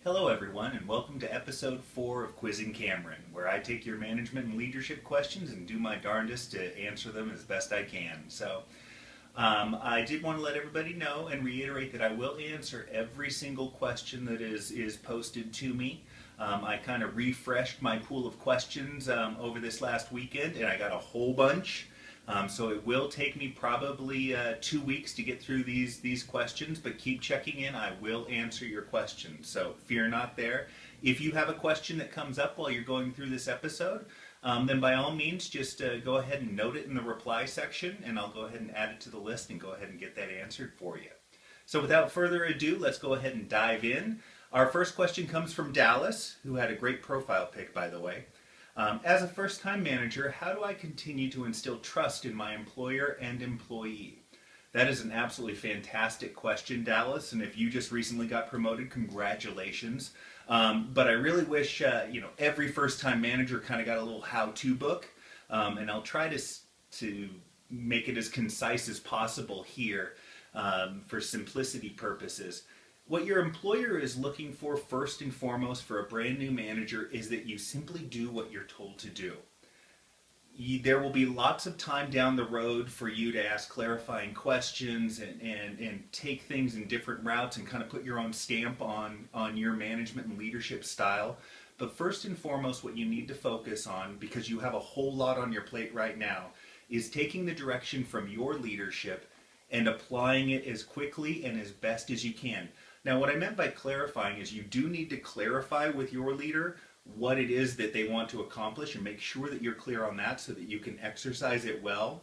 Hello everyone and welcome to episode 4 of Quizzing Cameron, where I take your management and leadership questions and do my darndest to answer them as best I can. I did want to let everybody know and reiterate that I will answer every single question that is posted to me. I kind of refreshed my pool of questions over this last weekend and I got a whole bunch. So it will take me probably 2 weeks to get through these questions, but keep checking in. I will answer your questions, so fear not there. If you have a question that comes up while you're going through this episode, then by all means just go ahead and note it in the reply section, and I'll go ahead and add it to the list and go ahead and get that answered for you. So without further ado, let's go ahead and dive in. Our first question comes from Dallas, who had a great profile pic, by the way. As a first-time manager, how do I continue to instill trust in my employer and employee? That is an absolutely fantastic question, Dallas, and if you just recently got promoted, congratulations. But I really wish every first-time manager kind of got a little how-to book, and I'll try to make it as concise as possible here for simplicity purposes. What your employer is looking for first and foremost for a brand new manager is that you simply do what you're told to do. There will be lots of time down the road for you to ask clarifying questions and take things in different routes and kind of put your own stamp on your management and leadership style. But first and foremost, what you need to focus on, because you have a whole lot on your plate right now, is taking the direction from your leadership and applying it as quickly and as best as you can. Now, what I meant by clarifying is you do need to clarify with your leader what it is that they want to accomplish and make sure that you're clear on that so that you can exercise it well.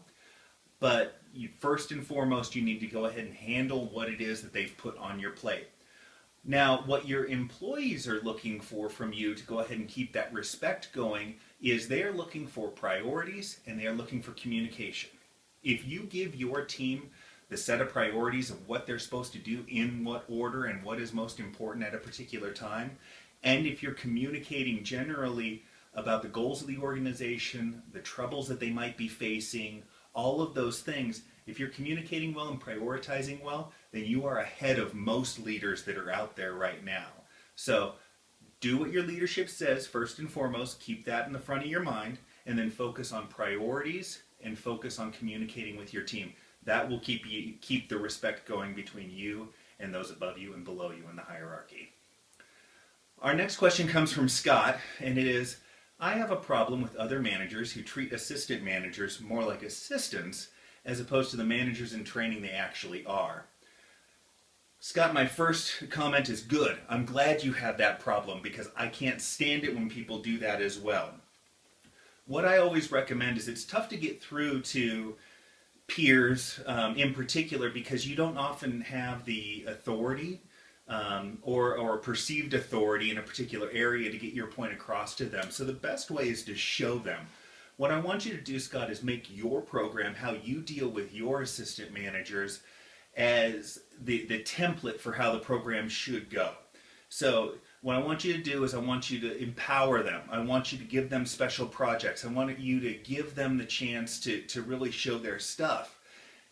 But first and foremost, you need to go ahead and handle what it is that they've put on your plate. Now, what your employees are looking for from you to go ahead and keep that respect going is they are looking for priorities and they are looking for communication. If you give your team the set of priorities of what they're supposed to do in what order and what is most important at a particular time, and if you're communicating generally about the goals of the organization, the troubles that they might be facing, all of those things, if you're communicating well and prioritizing well, then you are ahead of most leaders that are out there right now. So do what your leadership says first and foremost, keep that in the front of your mind, and then focus on priorities and focus on communicating with your team. That will keep the respect going between you and those above you and below you in the hierarchy. Our next question comes from Scott, and it is, I have a problem with other managers who treat assistant managers more like assistants as opposed to the managers in training they actually are. Scott, my first comment is good. I'm glad you have that problem because I can't stand it when people do that as well. What I always recommend is it's tough to get through to peers in particular because you don't often have the authority or perceived authority in a particular area to get your point across to them. So the best way is to show them. What I want you to do, Scott, is make your program, how you deal with your assistant managers, as the template for how the program should go. So what I want you to do is I want you to empower them. I want you to give them special projects. I want you to give them the chance to really show their stuff.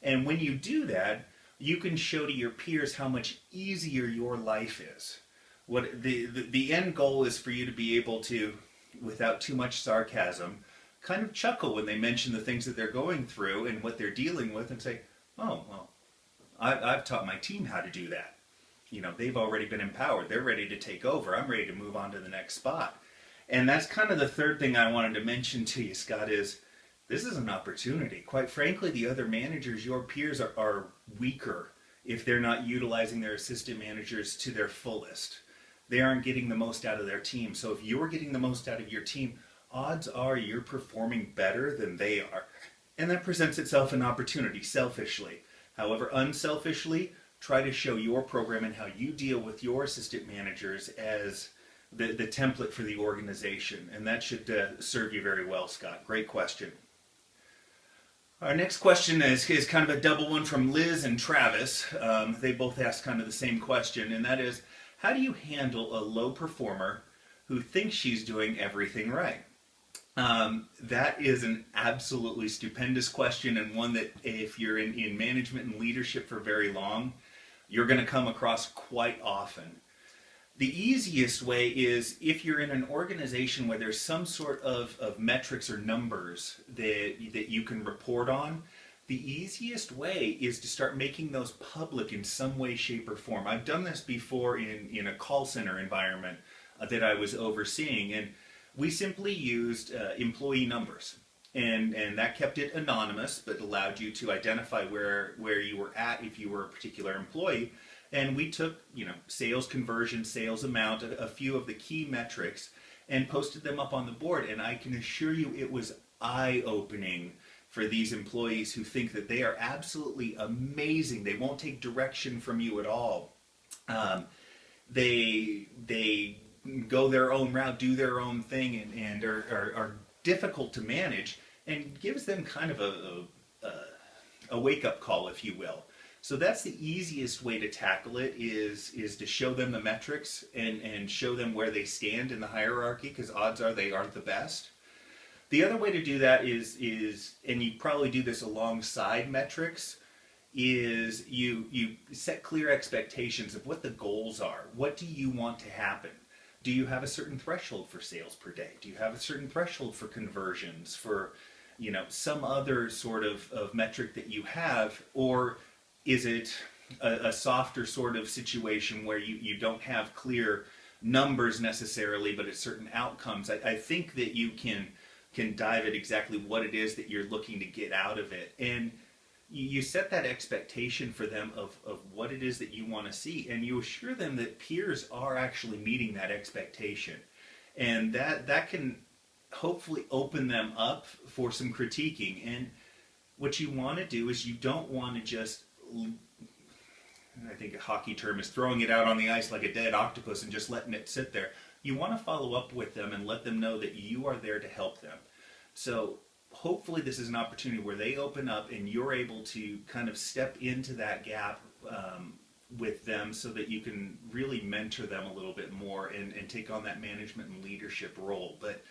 And when you do that, you can show to your peers how much easier your life is. What the end goal is for you to be able to, without too much sarcasm, kind of chuckle when they mention the things that they're going through and what they're dealing with and say, oh, well, I've taught my team how to do that. They've already been empowered. They're ready to take over. I'm ready to move on to the next spot. And that's kind of the third thing I wanted to mention to you, Scott, is this is an opportunity. Quite frankly, the other managers, your peers, are weaker if they're not utilizing their assistant managers to their fullest. They aren't getting the most out of their team. So if you're getting the most out of your team, odds are you're performing better than they are. And that presents itself an opportunity, selfishly. However, unselfishly, try to show your program and how you deal with your assistant managers as the template for the organization. And that should serve you very well, Scott. Great question. Our next question is kind of a double one from Liz and Travis. They both asked kind of the same question, and that is, how do you handle a low performer who thinks she's doing everything right? That is an absolutely stupendous question, and one that if you're in management and leadership for very long, you're going to come across quite often. The easiest way is if you're in an organization where there's some sort of metrics or numbers that you can report on, the easiest way is to start making those public in some way, shape, or form. I've done this before in a call center environment that I was overseeing, and we simply used employee numbers. And that kept it anonymous, but allowed you to identify where you were at if you were a particular employee. And we took, sales conversion, sales amount, a few of the key metrics, and posted them up on the board. And I can assure you it was eye-opening for these employees who think that they are absolutely amazing. They won't take direction from you at all. They go their own route, do their own thing, and are difficult to manage, and gives them kind of a wake-up call, if you will. So that's the easiest way to tackle it, is to show them the metrics and show them where they stand in the hierarchy, because odds are they aren't the best. The other way to do that is, and you probably do this alongside metrics, is you set clear expectations of what the goals are. What do you want to happen? Do you have a certain threshold for sales per day? Do you have a certain threshold for conversions, for some other sort of metric that you have? Or is it a softer sort of situation where you don't have clear numbers necessarily, but it's certain outcomes? I think that you can dive at exactly what it is that you're looking to get out of it. And you set that expectation for them of what it is that you want to see, and you assure them that peers are actually meeting that expectation. And that can hopefully open them up for some critiquing. And what you want to do is you don't want to just, I think a hockey term is throwing it out on the ice like a dead octopus and just letting it sit there. You want to follow up with them and let them know that you are there to help them. So hopefully this is an opportunity where they open up and you're able to kind of step into that gap with them, so that you can really mentor them a little bit more and take on that management and leadership role. But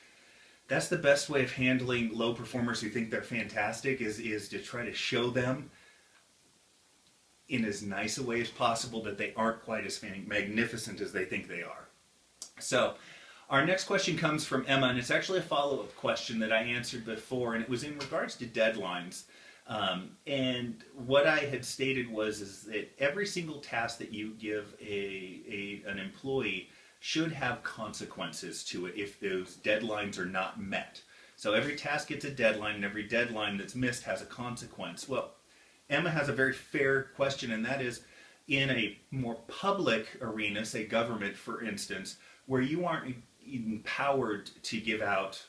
that's the best way of handling low performers who think they're fantastic, is to try to show them in as nice a way as possible that they aren't quite as magnificent as they think they are. So our next question comes from Emma, and it's actually a follow-up question that I answered before, and it was in regards to deadlines. And what I had stated is that every single task that you give an employee should have consequences to it if those deadlines are not met. So every task gets a deadline, and every deadline that's missed has a consequence. Well, Emma has a very fair question, and that is, in a more public arena, say government for instance, where you aren't empowered to give out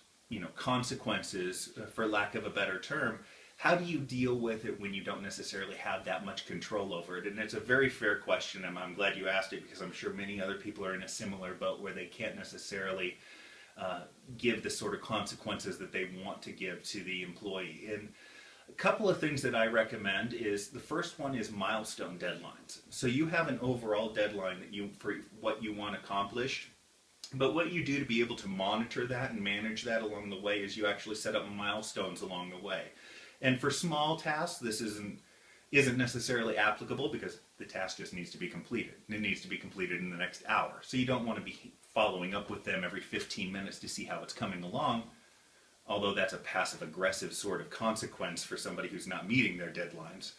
consequences, for lack of a better term, how do you deal with it when you don't necessarily have that much control over it? And it's a very fair question, and I'm glad you asked it, because I'm sure many other people are in a similar boat where they can't necessarily give the sort of consequences that they want to give to the employee. And a couple of things that I recommend is, the first one is milestone deadlines. So you have an overall deadline for what you want accomplished, but what you do to be able to monitor that and manage that along the way is you actually set up milestones along the way. And for small tasks, this isn't necessarily applicable, because the task just needs to be completed. It needs to be completed in the next hour. So you don't want to be following up with them every 15 minutes to see how it's coming along, although that's a passive-aggressive sort of consequence for somebody who's not meeting their deadlines.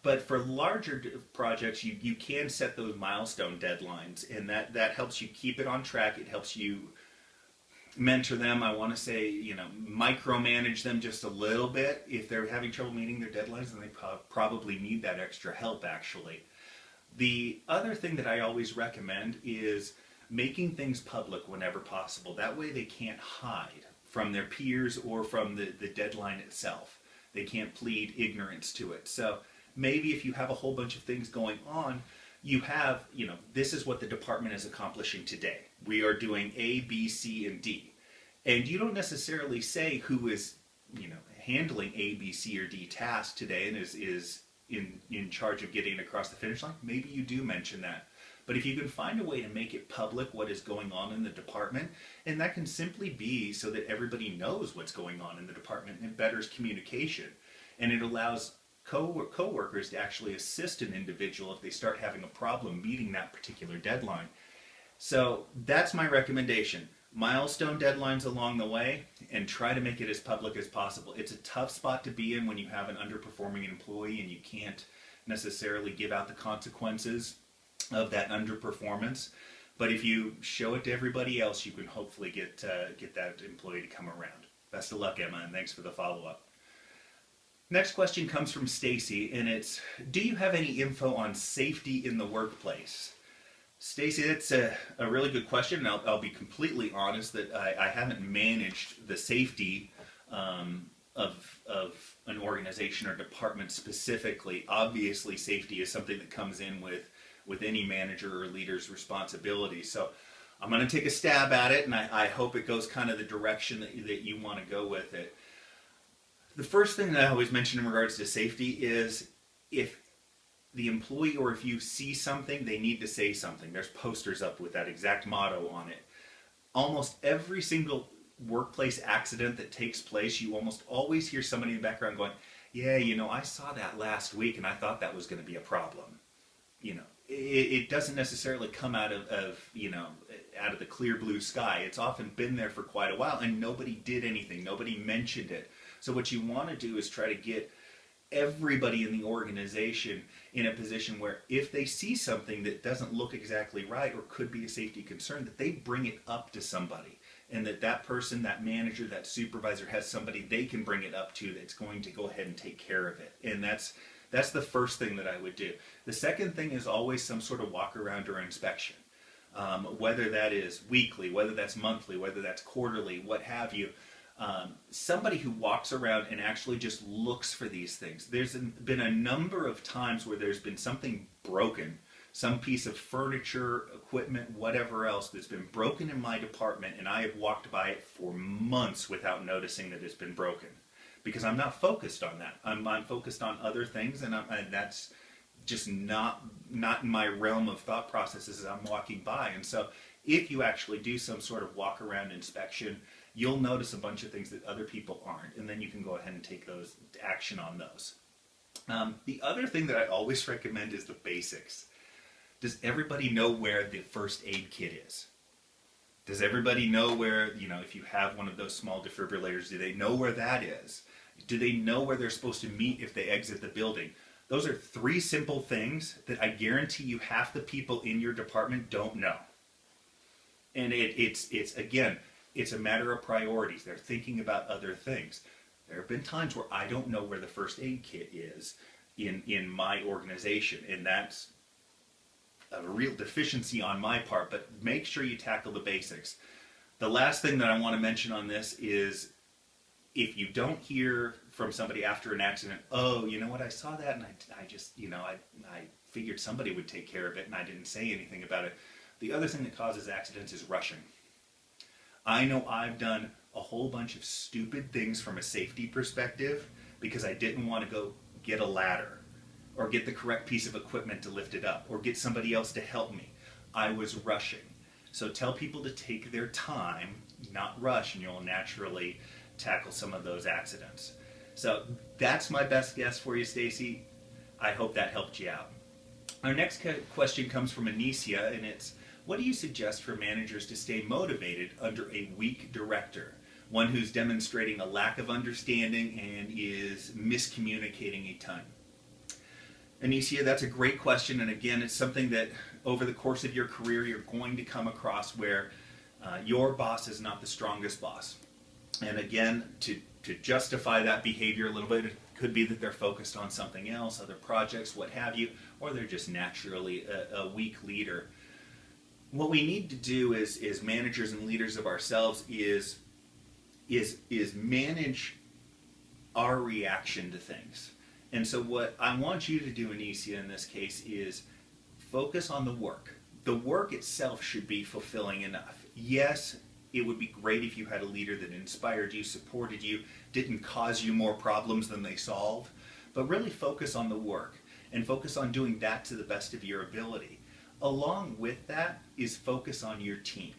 But for larger projects, you can set those milestone deadlines, and that helps you keep it on track. It helps you mentor them. I want to say, micromanage them just a little bit. If they're having trouble meeting their deadlines, then they probably need that extra help, actually. The other thing that I always recommend is making things public whenever possible. That way they can't hide from their peers or from the deadline itself. They can't plead ignorance to it. So maybe if you have a whole bunch of things going on, you have, this is what the department is accomplishing today. We are doing A, B, C, and D. And you don't necessarily say who is, handling A, B, C, or D tasks today and is in charge of getting across the finish line. Maybe you do mention that. But if you can find a way to make it public what is going on in the department, and that can simply be so that everybody knows what's going on in the department, and it betters communication. And it allows co-workers to actually assist an individual if they start having a problem meeting that particular deadline. So that's my recommendation. Milestone deadlines along the way, and try to make it as public as possible. It's a tough spot to be in when you have an underperforming employee and you can't necessarily give out the consequences of that underperformance. But if you show it to everybody else, you can hopefully get that employee to come around. Best of luck, Emma, and thanks for the follow-up. Next question comes from Stacy, and it's, do you have any info on safety in the workplace? Stacy, that's a really good question, and I'll be completely honest that I haven't managed the safety of an organization or department specifically. Obviously, safety is something that comes in with any manager or leader's responsibility. So I'm going to take a stab at it, and I hope it goes kind of the direction that you want to go with it. The first thing that I always mention in regards to safety is if the employee or if you see something, they need to say something. There's posters up with that exact motto on it. Almost every single workplace accident that takes place, you almost always hear somebody in the background going, yeah, you know, I saw that last week and I thought that was going to be a problem. You know, it doesn't necessarily come out of the clear blue sky. It's often been there for quite a while and nobody did anything. Nobody mentioned it. So what you want to do is try to get everybody in the organization in a position where if they see something that doesn't look exactly right or could be a safety concern, that they bring it up to somebody, and that person, that manager, that supervisor has somebody they can bring it up to that's going to go ahead and take care of it. And that's the first thing that I would do. The second thing is always some sort of walk around or inspection. Whether that is weekly, whether that's monthly, whether that's quarterly, what have you. Somebody who walks around and actually just looks for these things. There's been a number of times where there's been something broken, some piece of furniture, equipment, whatever else that's been broken in my department, and I have walked by it for months without noticing that it's been broken because I'm not focused on that. I'm focused on other things, and that's just not in my realm of thought processes as I'm walking by. And so if you actually do some sort of walk around inspection, you'll notice a bunch of things that other people aren't, and then you can go ahead and take those action on those. The other thing that I always recommend is the basics. Does everybody know where the first aid kit is? Does everybody know where, if you have one of those small defibrillators, do they know where that is? Do they know where they're supposed to meet if they exit the building? Those are three simple things that I guarantee you half the people in your department don't know. And it's again, it's a matter of priorities. They're thinking about other things. There have been times where I don't know where the first aid kit is in my organization, and that's a real deficiency on my part, but make sure you tackle the basics. The last thing that I want to mention on this is if you don't hear from somebody after an accident, oh, you know what, I saw that and I just, I figured somebody would take care of it and I didn't say anything about it. The other thing that causes accidents is rushing. I know I've done a whole bunch of stupid things from a safety perspective because I didn't want to go get a ladder or get the correct piece of equipment to lift it up or get somebody else to help me. I was rushing. So tell people to take their time, not rush, and you'll naturally tackle some of those accidents. So that's my best guess for you, Stacy. I hope that helped you out. Our next question comes from Anicia, and it's, what do you suggest for managers to stay motivated under a weak director? One who's demonstrating a lack of understanding and is miscommunicating a ton. Anicia, that's a great question, and again, it's something that over the course of your career you're going to come across where your boss is not the strongest boss. And again, to justify that behavior a little bit, it could be that they're focused on something else, other projects, what have you, or they're just naturally a weak leader. What we need to do is managers and leaders of ourselves is manage our reaction to things. And so what I want you to do, Anicia, in this case, is focus on the work. The work itself should be fulfilling enough. Yes, it would be great if you had a leader that inspired you, supported you, didn't cause you more problems than they solve, but really focus on the work and focus on doing that to the best of your ability. Along with that is focus on your team.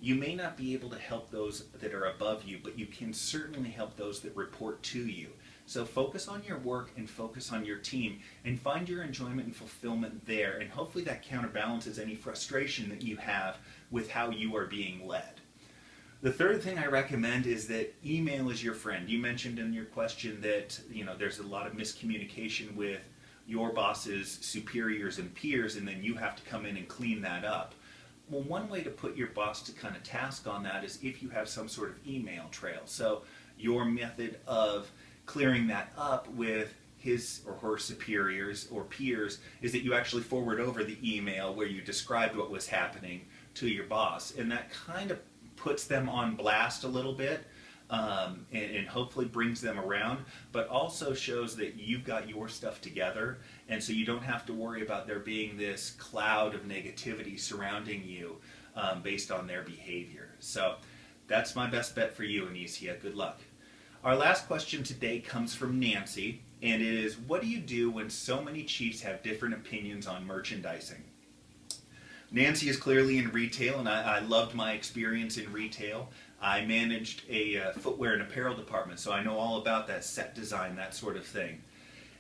You may not be able to help those that are above you, but you can certainly help those that report to you. So focus on your work and focus on your team and find your enjoyment and fulfillment there, and hopefully that counterbalances any frustration that you have with how you are being led. The third thing I recommend is that email is your friend. You mentioned in your question that there's a lot of miscommunication with your boss's superiors and peers, and then you have to come in and clean that up. Well, one way to put your boss to kind of task on that is if you have some sort of email trail. So your method of clearing that up with his or her superiors or peers is that you actually forward over the email where you described what was happening to your boss, and that kind of puts them on blast a little bit, and hopefully brings them around, but also shows that you've got your stuff together, and so you don't have to worry about there being this cloud of negativity surrounding you based on their behavior. So that's my best bet for you, Anicia. Good luck. Our last question today comes from Nancy, and it is, what do you do when so many chiefs have different opinions on merchandising? Nancy is clearly in retail, and I loved my experience in retail. I managed a footwear and apparel department, so I know all about that set design, that sort of thing.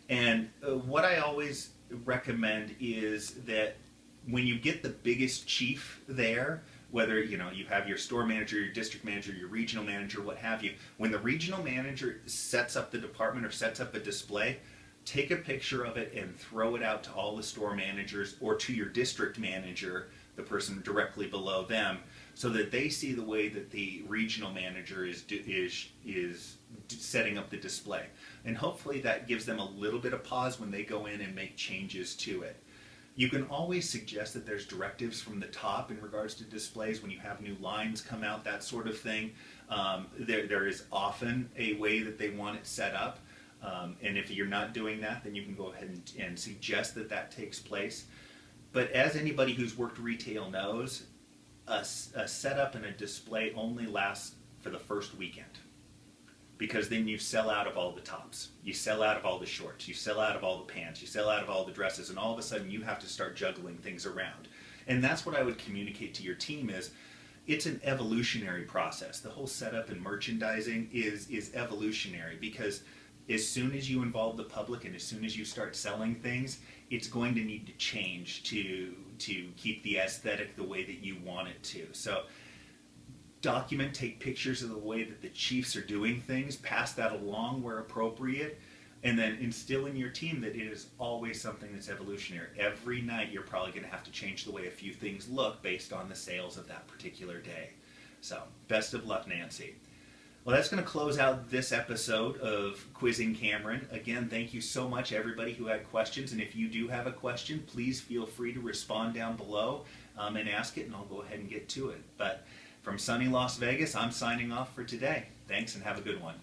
And what I always recommend is that when you get the biggest chief there, whether you have your store manager, your district manager, your regional manager, what have you, when the regional manager sets up the department or sets up a display, take a picture of it and throw it out to all the store managers or to your district manager, the person directly below them, so that they see the way that the regional manager is setting up the display. And hopefully that gives them a little bit of pause when they go in and make changes to it. You can always suggest that there's directives from the top in regards to displays when you have new lines come out, that sort of thing. There is often a way that they want it set up. And if you're not doing that, then you can go ahead and suggest that that takes place. But as anybody who's worked retail knows, a setup and a display only lasts for the first weekend, because then you sell out of all the tops, you sell out of all the shorts, you sell out of all the pants, you sell out of all the dresses, and all of a sudden you have to start juggling things around. And that's what I would communicate to your team is, it's an evolutionary process. The whole setup and merchandising is evolutionary, because as soon as you involve the public and as soon as you start selling things, it's going to need to change to keep the aesthetic the way that you want it to. So document, take pictures of the way that the chiefs are doing things, pass that along where appropriate, and then instill in your team that it is always something that's evolutionary. Every night you're probably going to have to change the way a few things look based on the sales of that particular day. So best of luck, Nancy. Well, that's going to close out this episode of Quizzing Cameron. Again, thank you so much, everybody who had questions. And if you do have a question, please feel free to respond down below and ask it, and I'll go ahead and get to it. But from sunny Las Vegas, I'm signing off for today. Thanks, and have a good one.